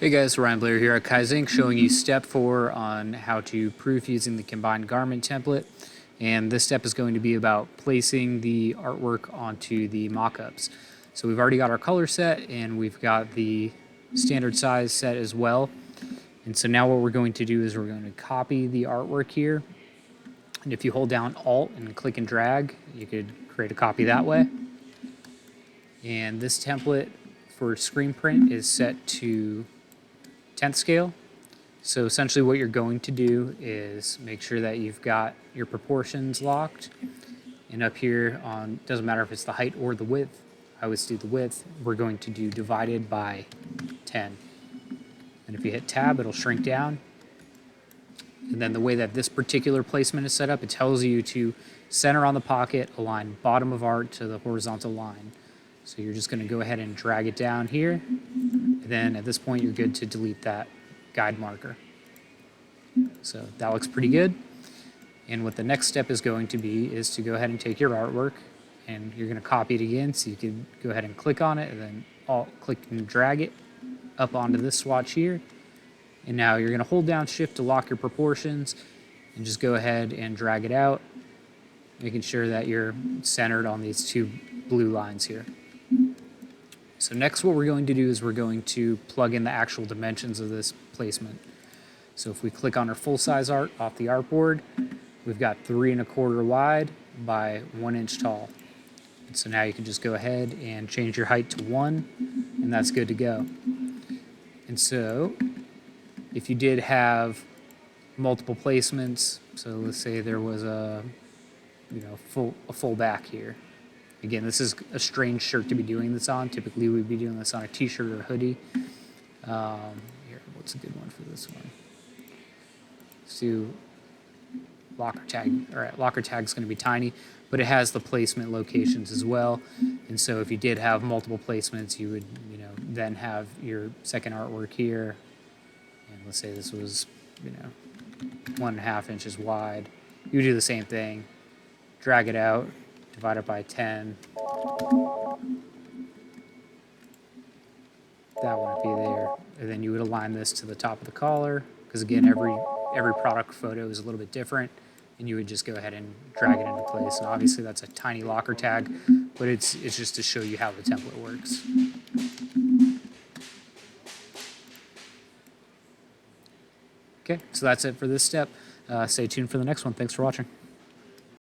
Hey guys, Ryan Blair here at Kaizink, showing you step 4 on how to proof using the combined garment template. And this step is going to be about placing the artwork onto the mock-ups. So we've already got our color set and we've got the standard size set as well. And so now what we're going to do is we're going to copy the artwork here. And if you hold down Alt and click and drag, you could create a copy that way. And this template for screen print is set to 10th scale. So essentially what you're going to do is make sure that you've got your proportions locked. And up here on, doesn't matter if it's the height or the width, I always do the width, we're going to do divided by 10. And if you hit tab, it'll shrink down. And then the way that this particular placement is set up, it tells you to center on the pocket, align bottom of art to the horizontal line. So you're just going to go ahead and drag it down here. And then at this point, you're good to delete that guide marker. So that looks pretty good. And what the next step is going to be is to go ahead and take your artwork and you're going to copy it again. So you can go ahead and click on it and then click and drag it up onto this swatch here. And now you're going to hold down Shift to lock your proportions and just go ahead and drag it out, making sure that you're centered on these two blue lines here. So next what we're going to do is we're going to plug in the actual dimensions of this placement. So if we click on our full-size art off the artboard, we've got 3 1/4 wide by 1 inch tall. And so now you can just go ahead and change your height to 1, and that's good to go. And so if you did have multiple placements, so let's say there was a full back here. Again, this is a strange shirt to be doing this on. Typically, we'd be doing this on a t-shirt or a hoodie. Here, what's a good one for this one? Let's do locker tag. All right, locker tag is going to be tiny, but it has the placement locations as well. And so if you did have multiple placements, you would, then have your second artwork here. And let's say this was, 1.5 inches wide. You would do the same thing. Drag it out. Divide it by 10. That wouldn't be there. And then you would align this to the top of the collar, because again, every product photo is a little bit different, and you would just go ahead and drag it into place. And obviously that's a tiny locker tag, but it's just to show you how the template works. Okay, so that's it for this step. Stay tuned for the next one. Thanks for watching.